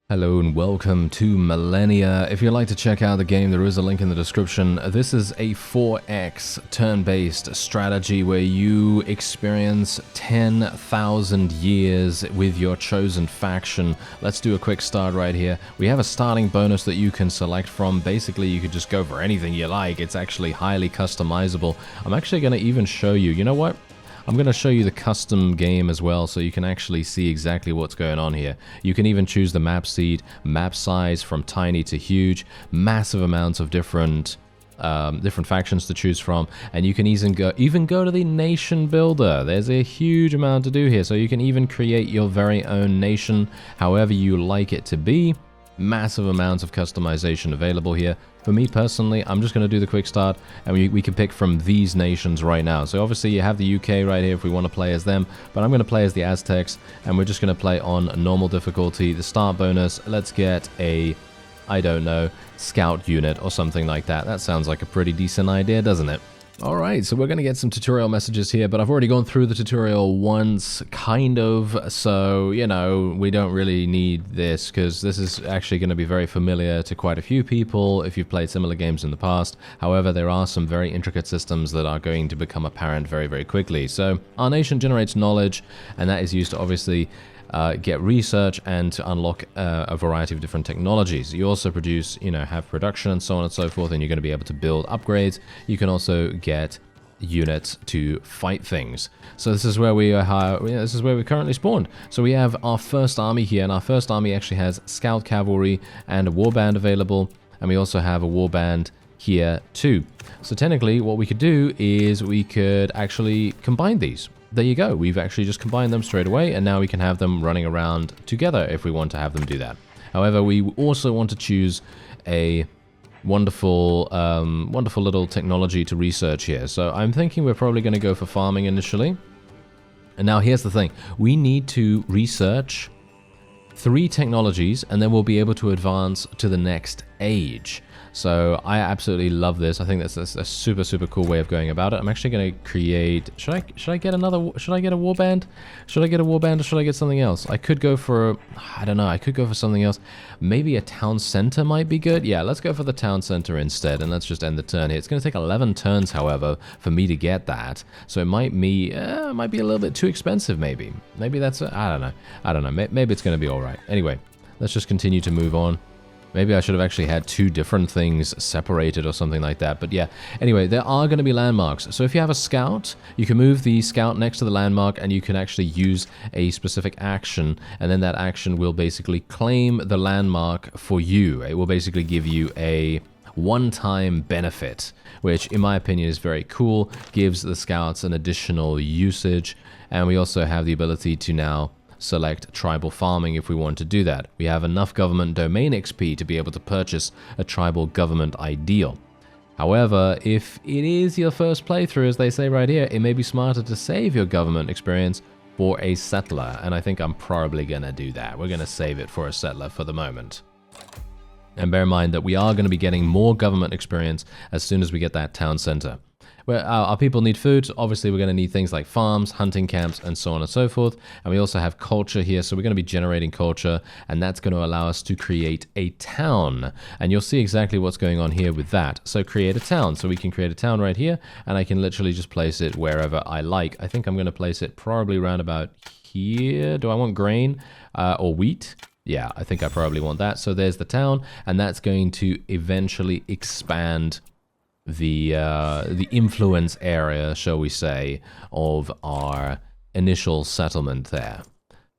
Hello and welcome to Millennia. If you'd like to check out the game, there is a link in the description. This is a 4X turn-based strategy where you experience 10,000 years with your chosen faction. Let's do a quick start right here. We have a starting bonus that you can select from. Basically, you could just go for anything you like. It's actually highly customizable. I'm actually going to even show you. You know what? I'm going to show you the custom game as well so you can actually see exactly what's going on here. You can even choose the map seed, map size from tiny to huge, massive amounts of different factions to choose from, and you can even go to the nation builder. There's a huge amount to do here, so you can even create your very own nation however you like it to be. Massive amounts of customization available here. For me personally, I'm just going to do the quick start, and we can pick from these nations right now. So obviously you have the UK right here if we want to play as them, but I'm going to play as the AZTECs, and we're just going to play on normal difficulty. The start bonus, let's get a, I don't know, scout unit or something like that. That sounds like a pretty decent idea, doesn't it? Alright, so we're going to get some tutorial messages here, but I've already gone through the tutorial once, kind of, so, you know, we don't really need this, because this is actually going to be very familiar to quite a few people if you've played similar games in the past. However, there are some very intricate systems that are going to become apparent very, very quickly. So, our nation generates knowledge, and that is used to obviously get research and to unlock a variety of different technologies. You also produce, have production and so on and so forth, and you're going to be able to build upgrades. You can also get units to fight things. So this is where we are. This is where we currently spawned. So we have our first army here, and our first army actually has scout cavalry and a warband available, and we also have a warband here too. So technically, what we could do is we could actually combine these. There you go, we've actually just combined them straight away, and now we can have them running around together if we want to have them do that. However, we also want to choose a wonderful little technology to research here. So I'm thinking we're probably going to go for farming initially. And now here's the thing, we need to research 3 technologies, and then we'll be able to advance to the next age. So I absolutely love this. I think that's a super, super cool way of going about it. I'm actually going to create... Should I get a warband? Should I get a warband or should I get something else? I could go for... I don't know. I could go for something else. Maybe a town center might be good. Yeah, let's go for the town center instead, and let's just end the turn here. It's going to take 11 turns, however, for me to get that. So it might be a little bit too expensive, maybe. Maybe that's... I don't know. I don't know. Maybe it's going to be all right. Anyway, let's just continue to move on. Maybe I should have actually had 2 different things separated or something like that. But yeah, anyway, there are going to be landmarks. So if you have a scout, you can move the scout next to the landmark, and you can actually use a specific action. And then that action will basically claim the landmark for you. It will basically give you a one-time benefit, which in my opinion is very cool. Gives the scouts an additional usage. And we also have the ability to now select tribal farming if we want to do that. We have enough government domain XP to be able to purchase a tribal government ideal. However, if it is your first playthrough, as they say right here, it may be smarter to save your government experience for a settler, and I think I'm probably going to do that. We're going to save it for a settler for the moment. And bear in mind that we are going to be getting more government experience as soon as we get that town center. Where our people need food, so obviously we're going to need things like farms, hunting camps, and so on and so forth. And we also have culture here, so we're going to be generating culture, and that's going to allow us to create a town. And you'll see exactly what's going on here with that. So create a town. So we can create a town right here, and I can literally just place it wherever I like. I think I'm going to place it probably around about here. Do I want grain or wheat? Yeah, I think I probably want that. So there's the town, and that's going to eventually expand the influence area, shall we say, of our initial settlement there.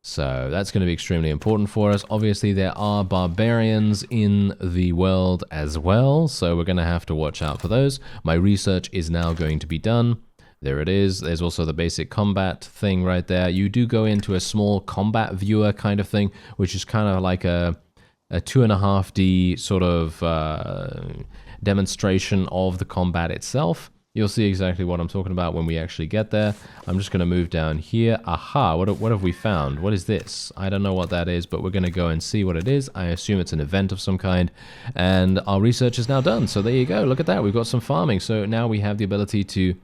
So that's going to be extremely important for us. Obviously, there are barbarians in the world as well, so we're going to have to watch out for those. My research is now going to be done. There it is. There's also the basic combat thing right there. You do go into a small combat viewer kind of thing, which is kind of like a 2.5D sort of demonstration of the combat itself. You'll see exactly what I'm talking about when we actually get there. I'm just going to move down here. Aha, what have we found? What is this? I don't know what that is, but we're going to go and see what it is. I assume it's an event of some kind, and our research is now done. So there you go. Look at that. We've got some farming. So now we have the ability to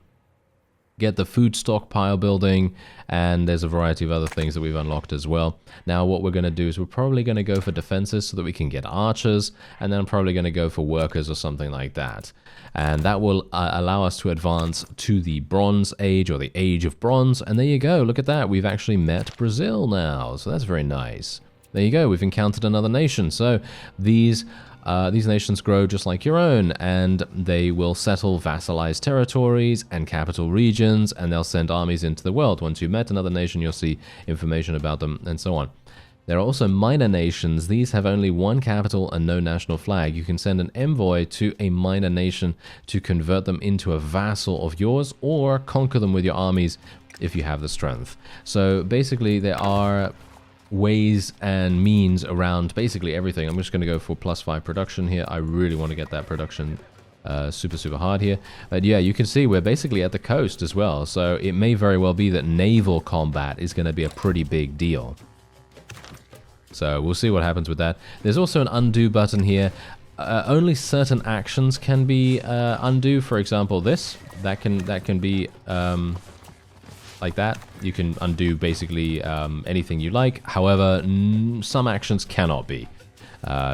get the food stockpile building, and there's a variety of other things that we've unlocked as well. Now what we're going to do is we're probably going to go for defenses so that we can get archers, and then I'm probably going to go for workers or something like that. And that will allow us to advance to the Bronze Age, or the Age of Bronze, and there you go, look at that, we've actually met Brazil now, so that's very nice. There you go, we've encountered another nation. So these nations grow just like your own, and they will settle vassalized territories and capital regions, and they'll send armies into the world. Once you've met another nation, you'll see information about them, and so on. There are also minor nations. These have only one capital and no national flag. You can send an envoy to a minor nation to convert them into a vassal of yours, or conquer them with your armies if you have the strength. So basically, there are ways and means around basically everything. I'm just going to go for +5 production here. I really want to get that production super hard here. But yeah, you can see we're basically at the coast as well, so it may very well be that naval combat is going to be a pretty big deal. So we'll see what happens with that. There's also an undo button here. Only certain actions can be undo. For example, this that can be like that. You can undo basically anything you like. However, some actions cannot be.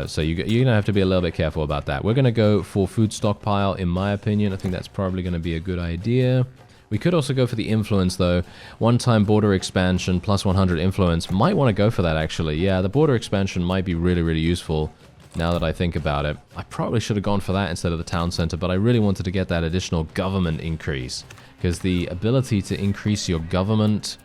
So you're going to have to be a little bit careful about that. We're going to go for food stockpile, in my opinion. I think that's probably going to be a good idea. We could also go for the influence, though. One-time border expansion, +100 influence. Might want to go for that, actually. Yeah, the border expansion might be really useful, now that I think about it. I probably should have gone for that instead of the town center, but I really wanted to get that additional government increase, because the ability to increase your government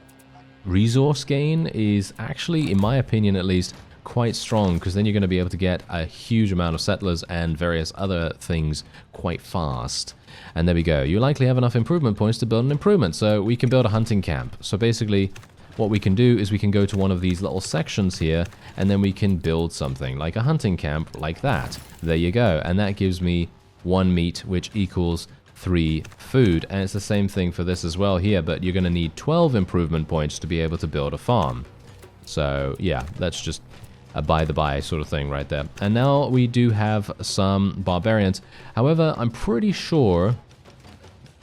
resource gain is actually, in my opinion at least, quite strong, because then you're going to be able to get a huge amount of settlers and various other things quite fast. And there we go. You likely have enough improvement points to build an improvement, so we can build a hunting camp. So basically, what we can do is we can go to one of these little sections here, and then we can build something like a hunting camp like that. There you go. And that gives me 1 meat, which equals 3 food. And it's the same thing for this as well here, but you're going to need 12 improvement points to be able to build a farm. So yeah, that's just a by-the-by sort of thing right there. And now we do have some barbarians. However, I'm pretty sure...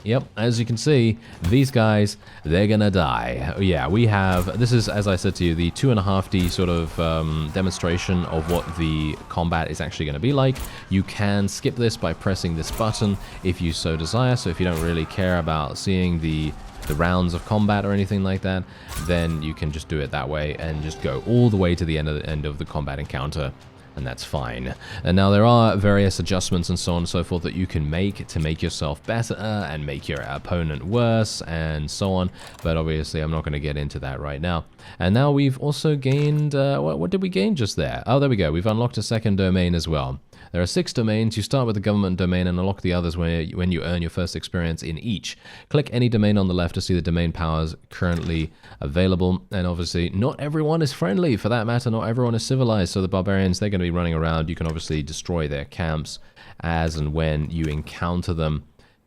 Yep, as you can see, these guys, they're gonna die. Yeah, we have... This is, as I said to you, the 2.5D sort of demonstration of what the combat is actually going to be like. You can skip this by pressing this button if you so desire. So if you don't really care about seeing the rounds of combat or anything like that, then you can just do it that way and just go all the way to the end of the combat encounter, and that's fine. And now there are various adjustments and so on and so forth that you can make to make yourself better and make your opponent worse and so on, but obviously I'm not going to get into that right now. And now we've also gained, what did we gain just there? Oh, there we go, we've unlocked a second domain as well. There are 6 domains. You start with the government domain and unlock the others when you earn your first experience in each. Click any domain on the left to see the domain powers currently available. And obviously, not everyone is friendly. For that matter, not everyone is civilized. So the barbarians, they're going to be running around. You can obviously destroy their camps as and when you encounter them.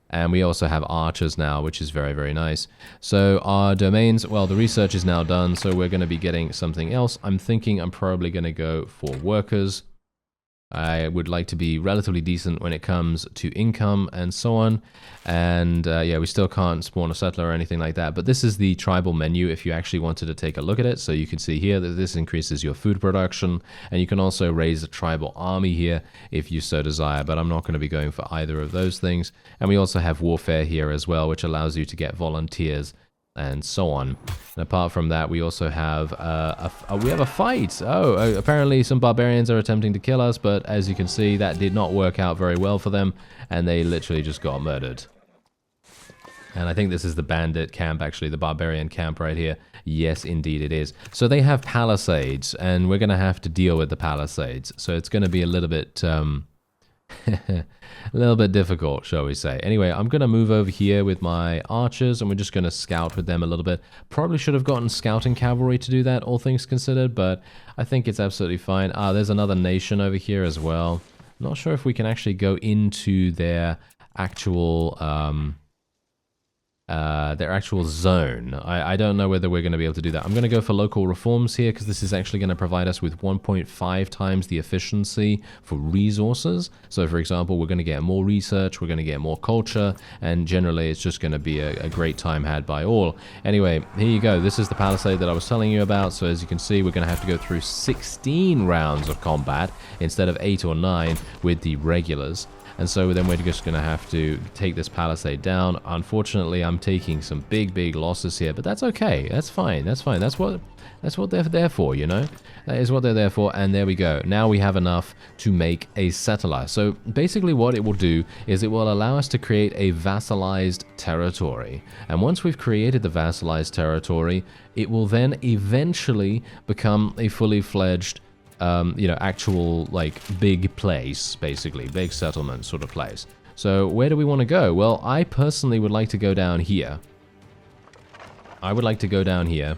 And we also have archers now, which is very nice. So our domains, well, the research is now done, so we're going to be getting something else. I'm thinking I'm probably going to go for workers. I would like to be relatively decent when it comes to income and so on. And yeah, we still can't spawn a settler or anything like that. But this is the tribal menu if you actually wanted to take a look at it. So you can see here that this increases your food production. And you can also raise a tribal army here if you so desire. But I'm not going to be going for either of those things. And we also have warfare here as well, which allows you to get volunteers and so on. And apart from that, we also have a fight. Oh, apparently some barbarians are attempting to kill us, but as you can see, that did not work out very well for them, and they literally just got murdered. And I think this is the bandit camp, actually, the barbarian camp right here. Yes, indeed it is. So they have palisades, and we're going to have to deal with the palisades. So it's going to be a little bit... a little bit difficult, shall we say. Anyway, I'm going to move over here with my archers, and we're just going to scout with them a little bit. Probably should have gotten scouting cavalry to do that, all things considered, but I think it's absolutely fine. Ah, there's another nation over here as well. I'm not sure if we can actually go into their actual their actual zone. I don't know whether we're going to be able to do that. I'm going to go for local reforms here because this is actually going to provide us with 1.5 times the efficiency for resources. So for example, we're going to get more research, we're going to get more culture, and generally it's just going to be a great time had by all. Anyway, here you go. This is the palisade that I was telling you about. So as you can see, we're going to have to go through 16 rounds of combat instead of 8 or 9 with the regulars. And so then we're just going to have to take this palisade down. Unfortunately, I'm taking some big losses here, but that's okay. That's fine. That's fine. That's what they're there for, you know? That is what they're there for, and there we go. Now we have enough to make a settler. So basically what it will do is it will allow us to create a vassalized territory. And once we've created the vassalized territory, it will then eventually become a fully fledged you know, actual, like, big place, basically. Big settlement sort of place. So, where do we want to go? Well, I personally would like to go down here. I would like to go down here.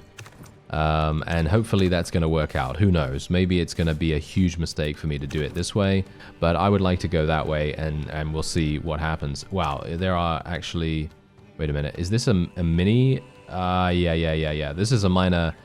And hopefully that's going to work out. Who knows? Maybe it's going to be a huge mistake for me to do it this way. But I would like to go that way, and we'll see what happens. Wow, there are actually... Wait a minute. Is this a mini... yeah. This is a minor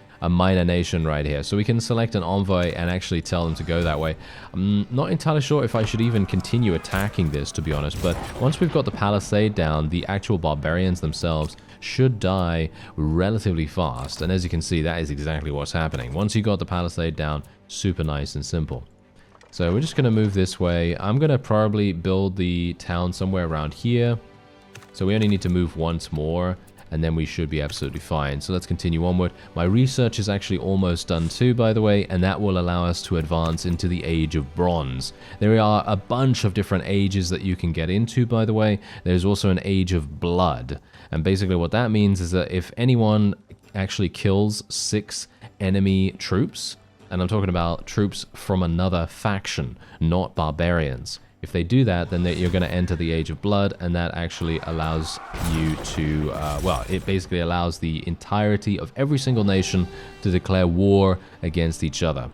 nation right here. So we can select an envoy and actually tell them to go that way. I'm not entirely sure if I should even continue attacking this, to be honest, but once we've got the palisade down, the actual barbarians themselves should die relatively fast. And as you can see, that is exactly what's happening. Once you got the palisade down, super nice and simple. So we're just going to move this way. I'm going to probably build the town somewhere around here. So we only need to move once more, and then we should be absolutely fine. So let's continue onward. My research is actually almost done too, by the way, and that will allow us to advance into the Age of Bronze. There are a bunch of different ages that you can get into, by the way. There's also an Age of Blood. And basically what that means is that if anyone actually kills 6 enemy troops, and I'm talking about troops from another faction, not barbarians, if they do that, then you're going to enter the Age of Blood, and that actually allows you to, well, it basically allows the entirety of every single nation to declare war against each other.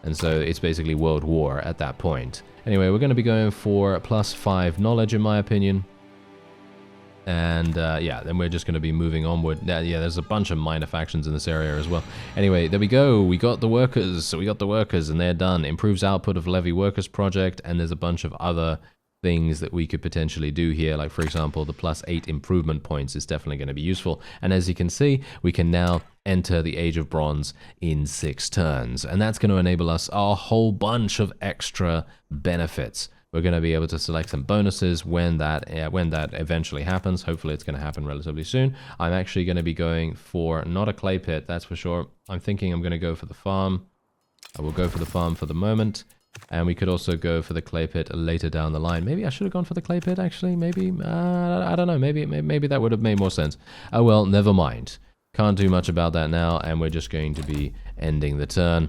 And so it's basically world war at that point. Anyway, we're going to be going for +5 knowledge, in my opinion. And yeah, then we're just going to be moving onward. Yeah, there's a bunch of minor factions in this area as well. Anyway, there we go. We got the workers. So we got the workers, and they're done. Improves output of levy workers project, and there's a bunch of other things that we could potentially do here. Like, for example, the +8 improvement points is definitely going to be useful. And as you can see, we can now enter the Age of Bronze in 6 turns. And that's going to enable us a whole bunch of extra benefits. We're going to be able to select some bonuses when that eventually happens. Hopefully it's going to happen relatively soon. I'm actually going to be going for not a clay pit, that's for sure. I'm thinking I'm going to go for the farm. I will go for the farm for the moment. And we could also go for the clay pit later down the line. Maybe I should have gone for the clay pit, actually. Maybe, I don't know. Maybe that would have made more sense. Oh well, never mind. Can't do much about that now, and we're just going to be ending the turn.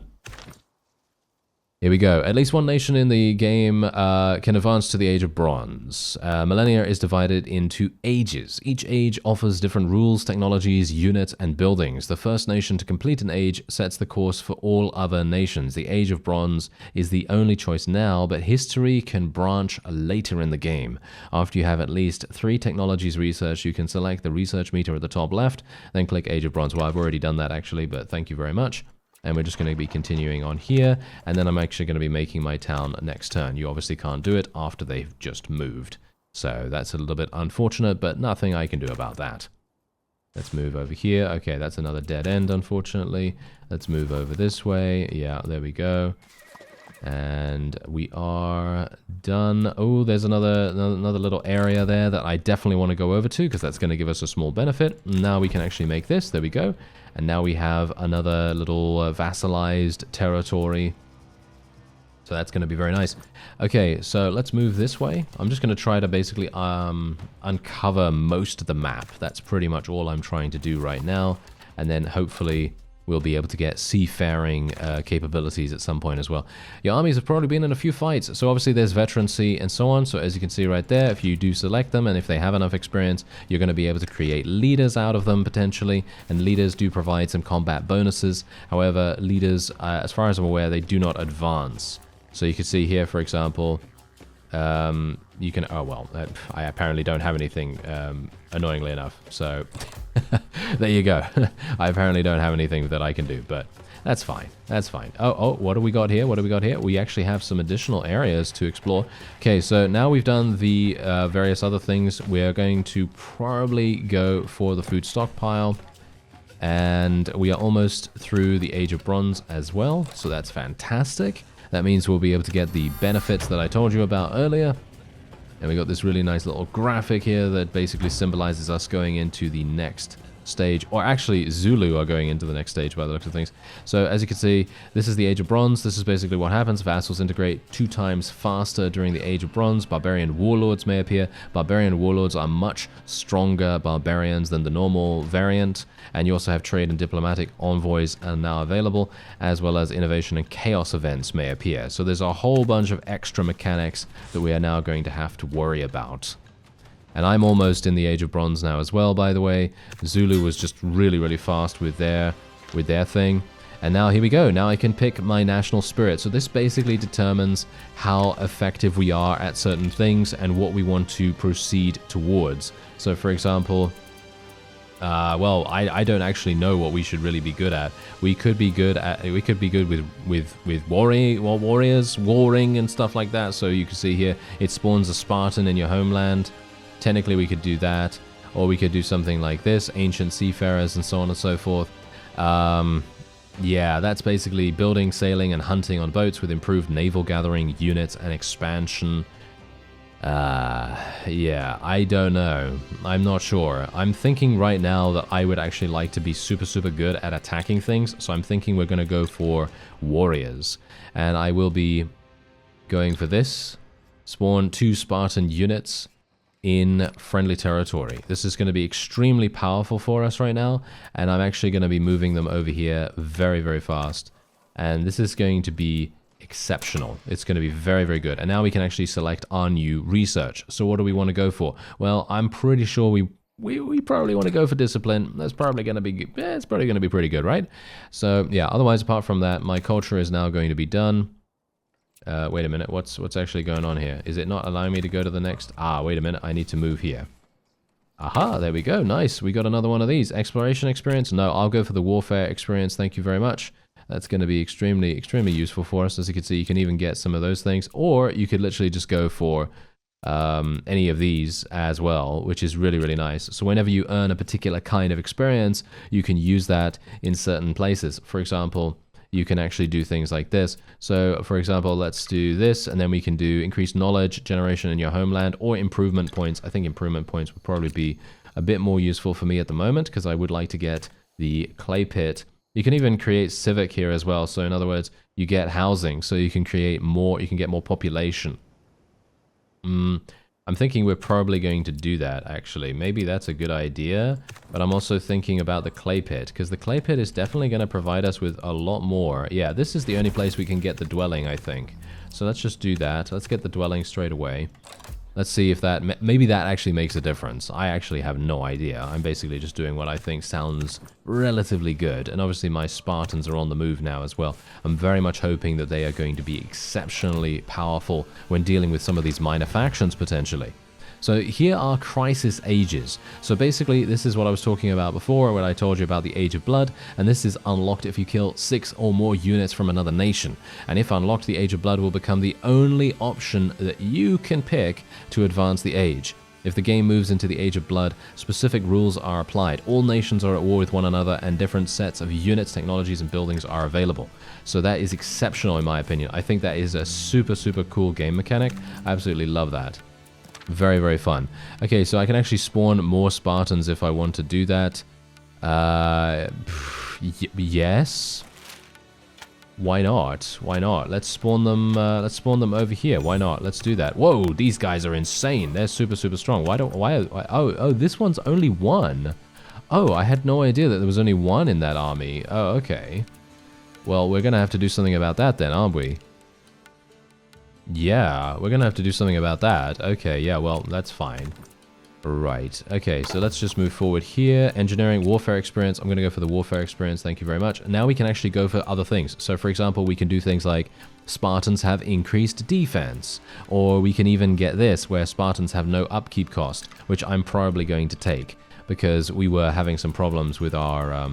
Here we go. At least one nation in the game can advance to the Age of Bronze. Millennia is divided into ages. Each age offers different rules, technologies, units, and buildings. The first nation to complete an age sets the course for all other nations. The Age of Bronze is the only choice now, but history can branch later in the game. After you have at least 3 technologies researched, you can select the research meter at the top left, then click Age of Bronze. Well, I've already done that actually, but thank you very much. And we're just going to be continuing on here, and then I'm actually going to be making my town next turn. You obviously can't do it after they've just moved. So that's a little bit unfortunate, but nothing I can do about that. Let's move over here. Okay, that's another dead end, unfortunately. Let's move over this way. Yeah, there we go. And we are done. Oh, there's another little area there that I definitely want to go over to, because that's going to give us a small benefit. Now we can actually make this. There we go. And now we have another little vassalized territory. So that's going to be very nice. Okay, so let's move this way. I'm just going to try to basically uncover most of the map. That's pretty much all I'm trying to do right now. And then hopefully we'll be able to get seafaring capabilities at some point as well. Your armies have probably been in a few fights, so obviously there's veterancy and so on. So as you can see right there, if you do select them and if they have enough experience, you're going to be able to create leaders out of them potentially, and leaders do provide some combat bonuses. However, leaders, as far as I'm aware, they do not advance. So you can see here, for example, you can... Oh, well, I apparently don't have anything, annoyingly enough. So, there you go. I apparently don't have anything that I can do, but that's fine. That's fine. Oh, what do we got here? What do we got here? We actually have some additional areas to explore. Okay, so now we've done the various other things. We're going to probably go for the food stockpile. And we are almost through the Age of Bronze as well, so that's fantastic. That means we'll be able to get the benefits that I told you about earlier. And we got this really nice little graphic here that basically symbolizes us going into the next stage, or actually Zulu are going into the next stage by the looks of things. So as you can see, this is the Age of Bronze. This is basically what happens. Vassals integrate 2 times faster during the Age of Bronze. Barbarian warlords may appear. Barbarian warlords are much stronger barbarians than the normal variant, and you also have trade and diplomatic envoys are now available, as well as innovation and chaos events may appear. So there's a whole bunch of extra mechanics that we are now going to have to worry about. And I'm almost in the Age of Bronze now as well, by the way. Zulu was just really, really fast with their thing. And now here we go. Now I can pick my national spirit. So this basically determines how effective we are at certain things and what we want to proceed towards. So for example, well, I don't actually know what we should really be good at. We could be good with warriors, warring and stuff like that. So you can see here, it spawns a Spartan in your homeland. Technically, we could do that, or we could do something like this, ancient seafarers and so on and so forth. Yeah, that's basically building, sailing, and hunting on boats with improved naval gathering units and expansion. Yeah, I don't know. I'm not sure. I'm thinking right now that I would actually like to be super, super good at attacking things, so I'm thinking we're going to go for warriors. And I will be going for this. Spawn 2 Spartan units in friendly territory. This is going to be extremely powerful for us right now, and I'm actually going to be moving them over here very, very fast. And this is going to be exceptional. It's going to be very, very good. And now we can actually select our new research. So what do we want to go for? Well, I'm pretty sure we probably want to go for discipline. That's probably going to be, it's probably going to be pretty good, right? So yeah, otherwise, apart from that, my culture is now going to be done. Wait a minute, what's actually going on here? Is it not allowing me to go to the next? Ah, wait a minute, I need to move here. Aha, there we go, nice. We got another one of these. Exploration experience? No, I'll go for the warfare experience, thank you very much. That's going to be extremely, extremely useful for us. As you can see, you can even get some of those things, or you could literally just go for any of these as well, which is really, really nice. So whenever you earn a particular kind of experience, you can use that in certain places. For example, you can actually do things like this. So for example, let's do this, and then we can do increased knowledge generation in your homeland, or improvement points. I think improvement points would probably be a bit more useful for me at the moment, because I would like to get the clay pit. You can even create civic here as well. So in other words, you get housing, so you can create more, you can get more population. I'm thinking we're probably going to do that, actually. Maybe that's a good idea, but I'm also thinking about the clay pit, because the clay pit is definitely going to provide us with a lot more. Yeah, this is the only place we can get the dwelling, I think. So let's just do that. Let's get the dwelling straight away. Let's see if that, maybe that actually makes a difference. I actually have no idea. I'm basically just doing what I think sounds relatively good. And obviously my Spartans are on the move now as well. I'm very much hoping that they are going to be exceptionally powerful when dealing with some of these minor factions potentially. So here are crisis ages. So basically this is what I was talking about before when I told you about the Age of Blood, and this is unlocked if you kill 6 or more units from another nation. And if unlocked, the Age of Blood will become the only option that you can pick to advance the age. If the game moves into the Age of Blood, specific rules are applied. All nations are at war with one another, and different sets of units, technologies, and buildings are available. So that is exceptional in my opinion. I think that is a super, super cool game mechanic. I absolutely love that. Very, very fun. Okay, so I can actually spawn more Spartans if I want to do that. Yes. Why not? Why not? Let's spawn them over here. Why not? Let's do that. Whoa, these guys are insane. They're super, super strong. Oh, this one's only 1. Oh, I had no idea that there was only 1 in that army. Oh, okay. Well, we're gonna have to do something about that then, aren't we? Yeah, we're gonna have to do something about that. Okay, yeah, well, that's fine. Right, okay, so let's just move forward here. Engineering, warfare experience. I'm going to go for the warfare experience, thank you very much. Now we can actually go for other things. So for example, we can do things like Spartans have increased defense. Or we can even get this, where Spartans have no upkeep cost, which I'm probably going to take, because we were having some problems with our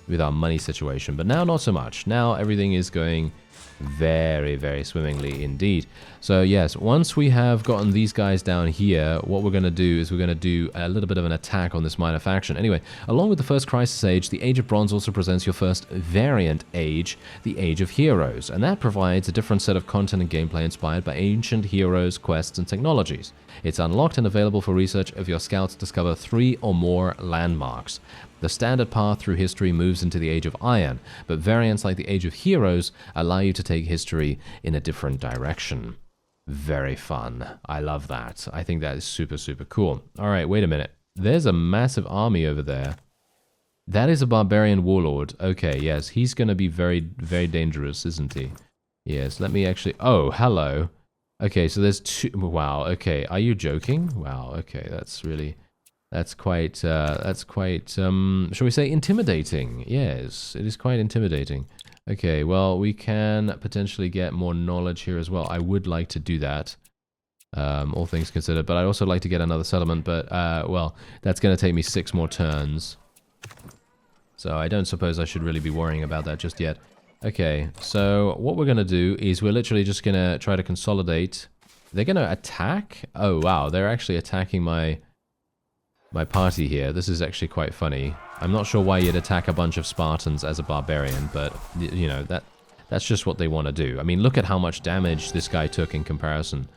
money situation. But now not so much. Now everything is going very, very swimmingly indeed. So yes, once we have gotten these guys down here, what we're going to do is we're going to do a little bit of an attack on this minor faction. Anyway, along with the first Crisis Age, the Age of Bronze also presents your first variant age, the Age of Heroes, and that provides a different set of content and gameplay inspired by ancient heroes, quests, and technologies. It's unlocked and available for research if your scouts discover 3 or more landmarks. The standard path through history moves into the Age of Iron, but variants like the Age of Heroes allow you to take history in a different direction. Very fun. I love that. I think that is super, super cool. Alright, wait a minute. There's a massive army over there. That is a barbarian warlord. Okay, yes, he's going to be very, very dangerous, isn't he? Yes, let me actually... Oh, hello. Okay, so there's 2... Wow, okay. Are you joking? Wow, okay, that's really... That's quite, shall we say, intimidating? Yes, it is quite intimidating. Okay, well, we can potentially get more knowledge here as well. I would like to do that, all things considered. But I'd also like to get another settlement, but, well, that's going to take me 6 more turns. So I don't suppose I should really be worrying about that just yet. Okay, so what we're going to do is we're literally just going to try to consolidate. They're going to attack? Oh, wow, they're actually attacking my party here. This is actually quite funny. I'm not sure why you'd attack a bunch of Spartans as a barbarian, but, you know, that's just what they want to do. I mean, look at how much damage this guy took in comparison.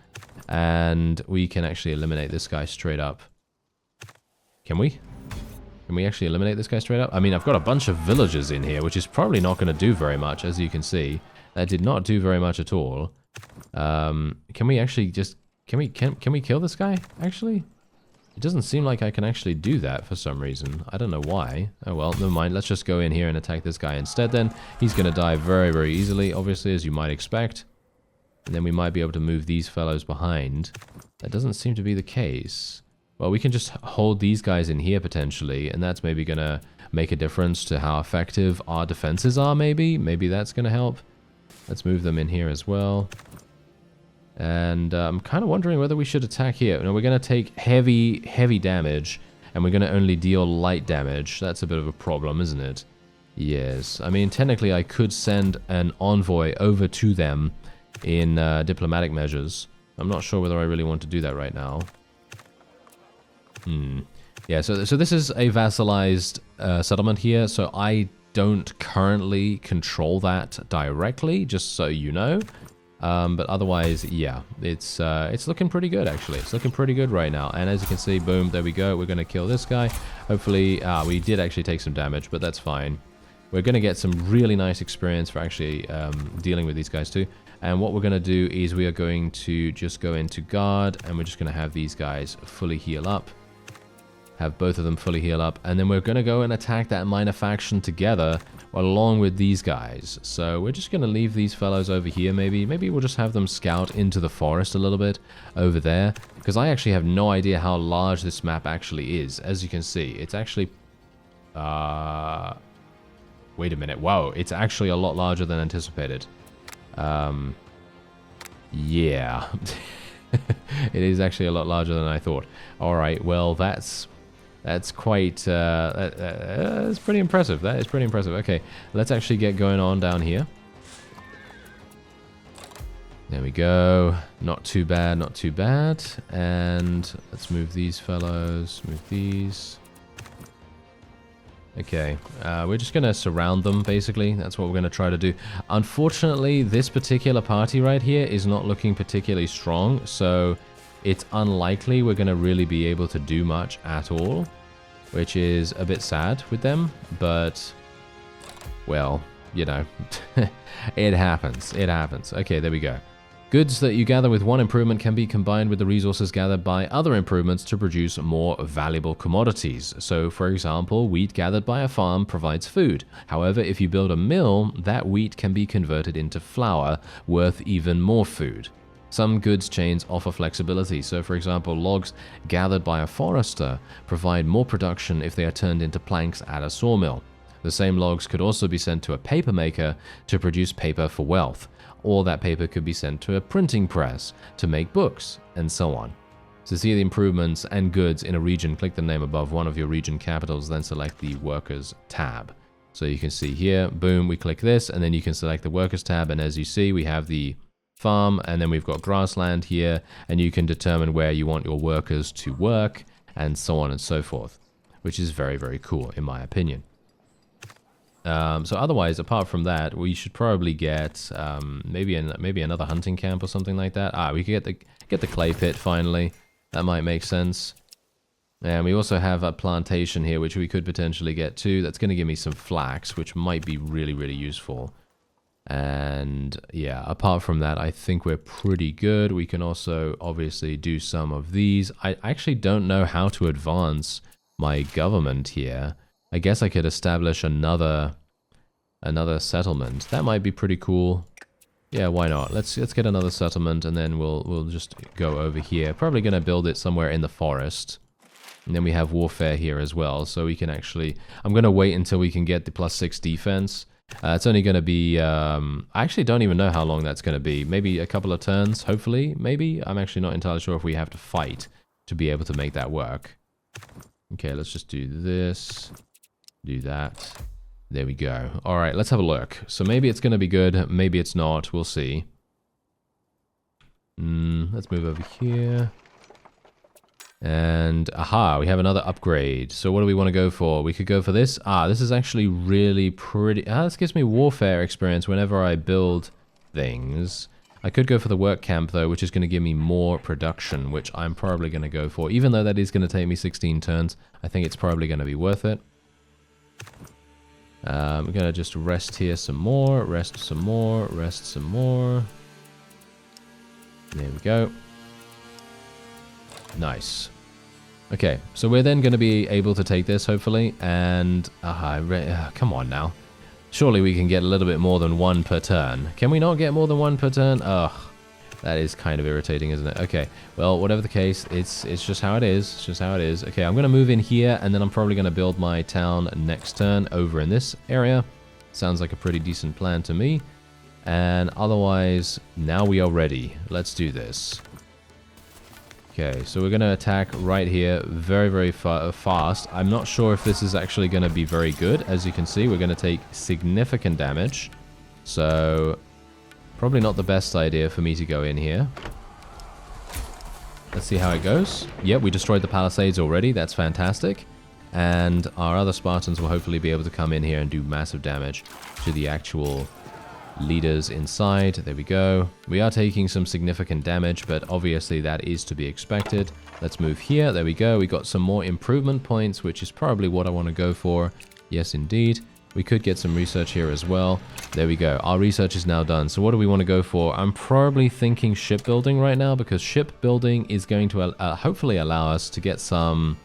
And we can actually eliminate this guy straight up. Can we? Can we actually eliminate this guy straight up? I mean, I've got a bunch of villagers in here, which is probably not going to do very much, as you can see. That did not do very much at all. Can we actually just... Can we kill this guy, actually? It doesn't seem like I can actually do that for some reason. I don't know why. Oh well, never mind. Let's just go in here and attack this guy instead then. He's going to die very, very easily, obviously, as you might expect. And then we might be able to move these fellows behind. That doesn't seem to be the case. Well, we can just hold these guys in here potentially, and that's maybe going to make a difference to how effective our defenses are, maybe. Maybe that's going to help. Let's move them in here as well. And I'm kind of wondering whether we should attack here. Now, we're going to take heavy damage, and we're going to only deal light damage. That's a bit of a problem, isn't it? Yes. I mean, technically, I could send an envoy over to them in diplomatic measures. I'm not sure whether I really want to do that right now. Yeah, so this is a vassalized settlement here, so I don't currently control that directly, just so you know. But otherwise, yeah, it's looking pretty good, actually. It's looking pretty good right now. And as you can see, boom, there we go. We're going to kill this guy. Hopefully, we did actually take some damage, but that's fine. We're going to get some really nice experience for actually dealing with these guys too. And what we're going to do is we are going to just go into guard, and we're just going to have these guys fully heal up. Have both of them fully heal up. And then we're going to go and attack that minor faction together along with these guys. So we're just going to leave these fellows over here maybe. Maybe we'll just have them scout into the forest a little bit over there. Because I actually have no idea how large this map actually is. As you can see, it's actually... wait a minute. Whoa, it's actually a lot larger than anticipated. Yeah. It is actually a lot larger than I thought. Alright, well, that's quite, that's pretty impressive. That is pretty impressive. Okay, let's actually get going on down here. There we go. Not too bad, not too bad. And let's move these fellows, move these. Okay, we're just going to surround them, basically. That's what we're going to try to do. Unfortunately, this particular party right here is not looking particularly strong, so it's unlikely we're going to really be able to do much at all, which is a bit sad with them, but, well, you know, it happens. It happens. Okay, there we go. Goods that you gather with one improvement can be combined with the resources gathered by other improvements to produce more valuable commodities. So, for example, wheat gathered by a farm provides food. However, if you build a mill, that wheat can be converted into flour, worth even more food. Some goods chains offer flexibility. So, for example, logs gathered by a forester provide more production if they are turned into planks at a sawmill. The same logs could also be sent to a paper maker to produce paper for wealth, or that paper could be sent to a printing press to make books, and so on. To see the improvements and goods in a region, click the name above one of your region capitals, then select the Workers tab. So you can see here, boom, we click this, and then you can select the Workers tab, and as you see, we have the farm, and then we've got grassland here, and you can determine where you want your workers to work, and so on and so forth, which is very, very cool, in my opinion. So otherwise, apart from that, we should probably get maybe another hunting camp or something like that. We could get the clay pit finally. That might make sense. And we also have a plantation here, which we could potentially get to. That's going to give me some flax, which might be really, really useful. And yeah, apart from that, I think we're pretty good. We can also obviously do some of these. I actually don't know how to advance my government here. I guess I could establish another settlement. That might be pretty cool. Yeah, why not? Let's get another settlement, and then we'll just go over here. Probably gonna build it somewhere in the forest. And then we have warfare here as well, so we can actually... I'm gonna wait until we can get the +6 defense. It's only gonna be... I actually don't even know how long that's gonna be. Maybe a couple of turns, hopefully, maybe? I'm actually not entirely sure if we have to fight to be able to make that work. Okay, let's just do this. Do that. There we go. All right, let's have a look. So maybe it's going to be good. Maybe it's not. We'll see. Let's move over here. And, aha, we have another upgrade. So what do we want to go for? We could go for this. This is actually really pretty. This gives me warfare experience whenever I build things. I could go for the work camp, though, which is going to give me more production, which I'm probably going to go for. Even though that is going to take me 16 turns, I think it's probably going to be worth it. We're going to just rest here some more, rest some more, rest some more. There we go. Nice. Okay, so we're then going to be able to take this, hopefully, and... come on now. Surely we can get a little bit more than one per turn. Can we not get more than one per turn? Ugh. That is kind of irritating, isn't it? Okay, well, whatever the case, it's just how it is. It's just how it is. Okay, I'm going to move in here, and then I'm probably going to build my town next turn over in this area. Sounds like a pretty decent plan to me. And otherwise, now we are ready. Let's do this. Okay, so we're going to attack right here very, very fast. I'm not sure if this is actually going to be very good. As you can see, we're going to take significant damage. So... probably not the best idea for me to go in here. Let's see how it goes. Yep, we destroyed the palisades already. That's fantastic. And our other Spartans will hopefully be able to come in here and do massive damage to the actual leaders inside. There we go. We are taking some significant damage, but obviously that is to be expected. Let's move here. There we go. We got some more improvement points, which is probably what I want to go for. Yes, indeed. We could get some research here as well. There we go. Our research is now done. So what do we want to go for? I'm probably thinking shipbuilding right now, because shipbuilding is going to hopefully allow us to get some...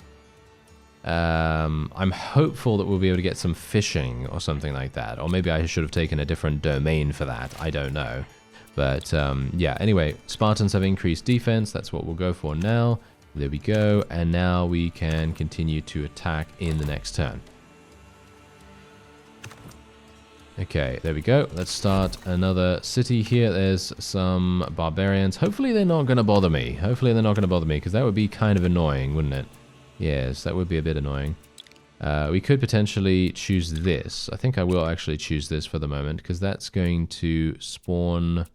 I'm hopeful that we'll be able to get some fishing or something like that. Or maybe I should have taken a different domain for that. I don't know. But yeah, anyway, Spartans have increased defense. That's what we'll go for now. There we go. And now we can continue to attack in the next turn. Okay, there we go. Let's start another city here. There's some barbarians. Hopefully they're not going to bother me. Hopefully they're not going to bother me, because that would be kind of annoying, wouldn't it? Yes, that would be a bit annoying. We could potentially choose this. I think I will actually choose this for the moment, because that's going to spawn...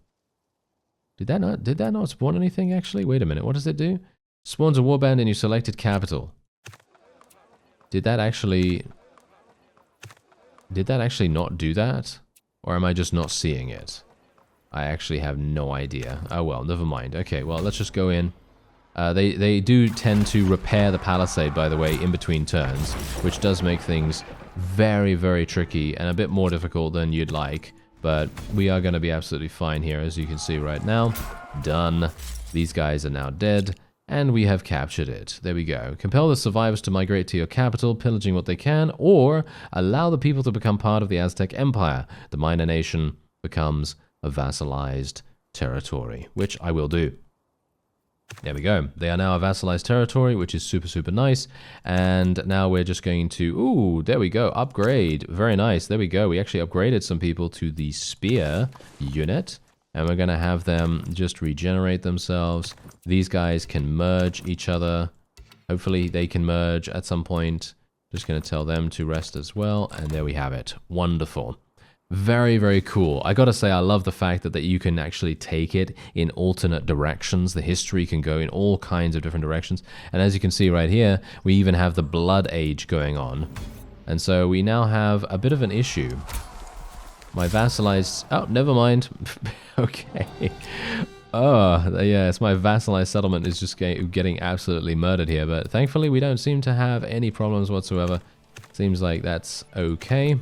Did that not spawn anything, actually? Wait a minute, what does it do? Spawns a warband in your selected capital. Did that actually not do that? Or am I just not seeing it? I actually have no idea. Oh well, never mind. Okay, well, let's just go in. They do tend to repair the palisade, by the way, in between turns, which does make things very, very tricky and a bit more difficult than you'd like. But we are going to be absolutely fine here, as you can see right now. Done. These guys are now dead. And we have captured it. There we go. Compel the survivors to migrate to your capital, pillaging what they can, or allow the people to become part of the Aztec Empire. The minor nation becomes a vassalized territory, which I will do. There we go. They are now a vassalized territory, which is super, super nice. And now we're just going to... Ooh, there we go. Upgrade. Very nice. There we go. We actually upgraded some people to the spear unit. And we're going to have them just regenerate themselves. These guys can merge each other. Hopefully they can merge at some point. Just going to tell them to rest as well. And there we have it. Wonderful. Very, very cool. I gotta say, I love the fact that you can actually take it in alternate directions. The history can go in all kinds of different directions. And as you can see right here, we even have the Blood Age going on. And so we now have a bit of an issue. My vassalized... Oh, never mind. Okay. Oh, yeah, it's my vassalized settlement is just getting absolutely murdered here. But thankfully, we don't seem to have any problems whatsoever. Seems like that's okay.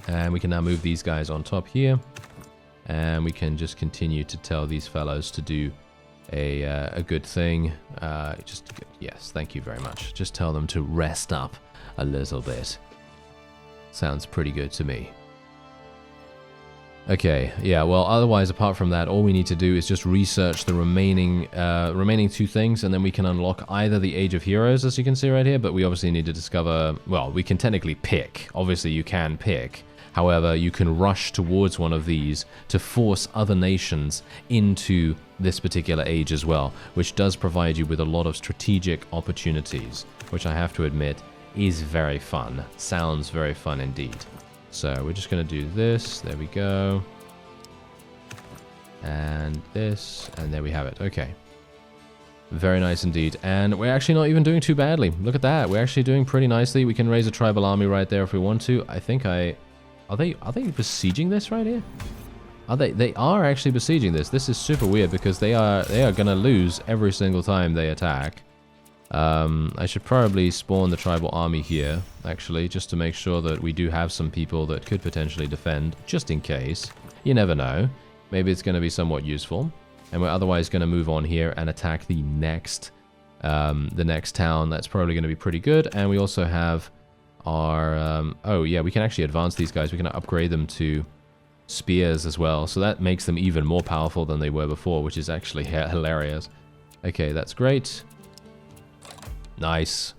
And we can now move these guys on top here. And we can just continue to tell these fellows to do a good thing. Yes, thank you very much. Just tell them to rest up a little bit. Sounds pretty good to me. Okay, yeah, well, otherwise, apart from that, all we need to do is just research the remaining two things, and then we can unlock either the Age of Heroes, as you can see right here, but we obviously need to discover... Well, we can technically pick. Obviously, you can pick. However, you can rush towards one of these to force other nations into this particular age as well, which does provide you with a lot of strategic opportunities, which I have to admit is very fun. Sounds very fun indeed. So we're just going to do this. There we go. And this. And there we have it. Okay. Very nice indeed. And we're actually not even doing too badly. Look at that. We're actually doing pretty nicely. We can raise a tribal army right there if we want to. I think Are they besieging this right here? They are actually besieging this. This is super weird because they are gonna lose every single time they attack. I should probably spawn the tribal army here, actually, just to make sure that we do have some people that could potentially defend, just in case. You never know. Maybe it's gonna be somewhat useful. And we're otherwise gonna move on here and attack the next town. That's probably gonna be pretty good. And we also have our oh yeah, we can actually advance these guys. We can upgrade them to spears as well, so that makes them even more powerful than they were before, which is actually hilarious. Okay, that's great. Nice.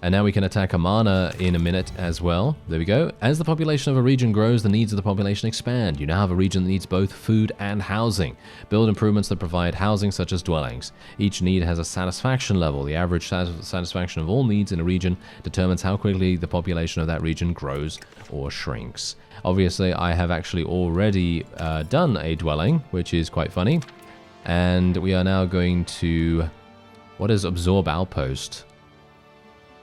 And now we can attack Amana in a minute as well. There we go. As the population of a region grows, the needs of the population expand. You now have a region that needs both food and housing. Build improvements that provide housing, such as dwellings. Each need has a satisfaction level. The average satisfaction of all needs in a region determines how quickly the population of that region grows or shrinks. Obviously, I have actually already done a dwelling, which is quite funny. And we are now going to... What is Absorb Outpost?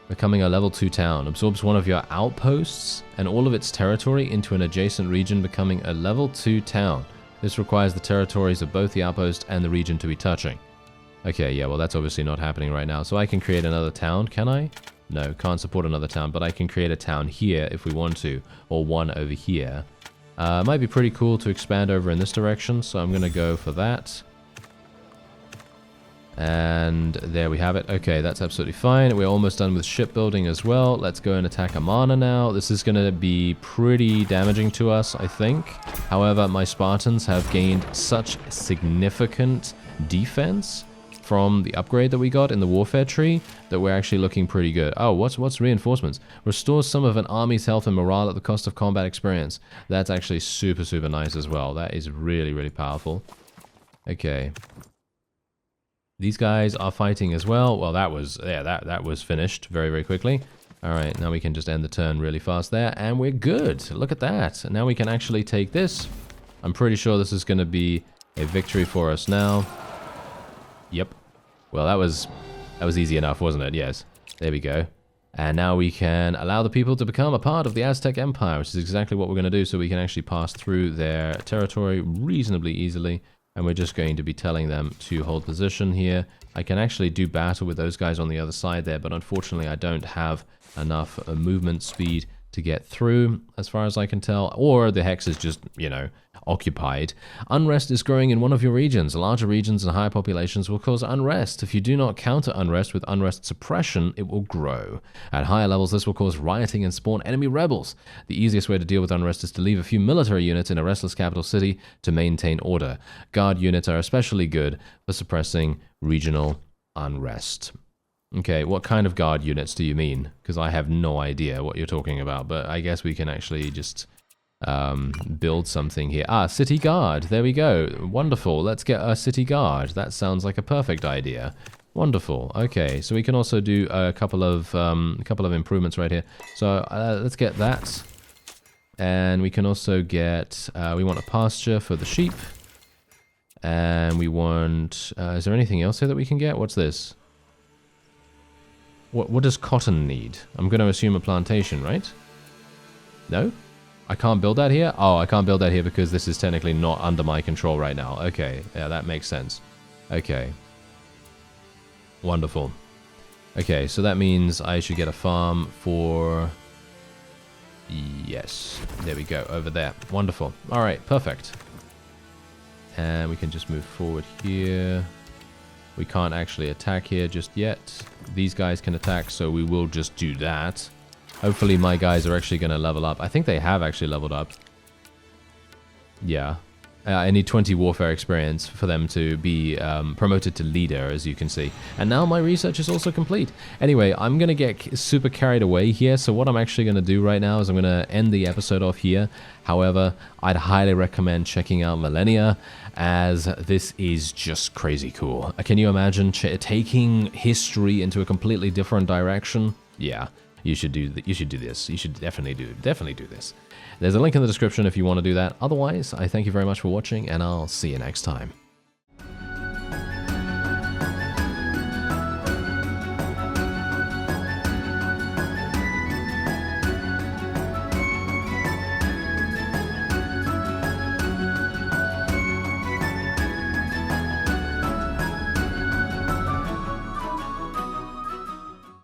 Becoming a level 2 town. Absorbs one of your outposts and all of its territory into an adjacent region, becoming a level 2 town. This requires the territories of both the outpost and the region to be touching. Okay, yeah, well that's obviously not happening right now. So I can create another town, can I? No, can't support another town, but I can create a town here if we want to, or one over here. Might be pretty cool to expand over in this direction, so I'm going to go for that. And there we have it. Okay, that's absolutely fine. We're almost done with shipbuilding as well. Let's go and attack Amana now. This is going to be pretty damaging to us, I think. However, my Spartans have gained such significant defense from the upgrade that we got in the warfare tree that we're actually looking pretty good. Oh, what's reinforcements? Restores some of an army's health and morale at the cost of combat experience. That's actually super, super nice as well. That is really, really powerful. Okay. These guys are fighting as well. Well, that was finished very, very quickly. All right, now we can just end the turn really fast there, and we're good. Look at that. And now we can actually take this. I'm pretty sure this is going to be a victory for us now. Yep. Well, that was easy enough, wasn't it? Yes. There we go. And now we can allow the people to become a part of the Aztec Empire, which is exactly what we're going to do, so we can actually pass through their territory reasonably easily. And we're just going to be telling them to hold position here. I can actually do battle with those guys on the other side there, but unfortunately I don't have enough movement speed to get through, as far as I can tell, or the hex is just, you know, occupied. Unrest is growing in one of your regions. Larger regions and higher populations will cause unrest. If you do not counter unrest with unrest suppression, it will grow. At higher levels, this will cause rioting and spawn enemy rebels. The easiest way to deal with unrest is to leave a few military units in a restless capital city to maintain order. Guard units are especially good for suppressing regional unrest. Okay, what kind of guard units do you mean? Because I have no idea what you're talking about, but I guess we can actually just build something here. Ah, city guard. There we go. Wonderful. Let's get a city guard. That sounds like a perfect idea. Wonderful. Okay, so we can also do a couple of improvements right here. So let's get that, and we can also get. We want a pasture for the sheep, and we want. Is there anything else here that we can get? What's this? What does cotton need? I'm going to assume a plantation, right? No? I can't build that here? Oh, I can't build that here because this is technically not under my control right now. Okay, yeah, that makes sense. Okay. Wonderful. Okay, so that means I should get a farm for... Yes, there we go, over there. Wonderful. All right, perfect. And we can just move forward here. We can't actually attack here just yet. These guys can attack, so we will just do that. Hopefully my guys are actually going to level up. I think they have actually leveled up. Yeah. I need 20 warfare experience for them to be promoted to leader, as you can see. And now my research is also complete. Anyway, I'm going to get super carried away here, so what I'm actually going to do right now is I'm going to end the episode off here. However, I'd highly recommend checking out Millennia, as this is just crazy cool. Can you imagine taking history into a completely different direction? Yeah. You should do this. You should definitely do this. There's a link in the description if you want to do that. Otherwise, I thank you very much for watching, and I'll see you next time.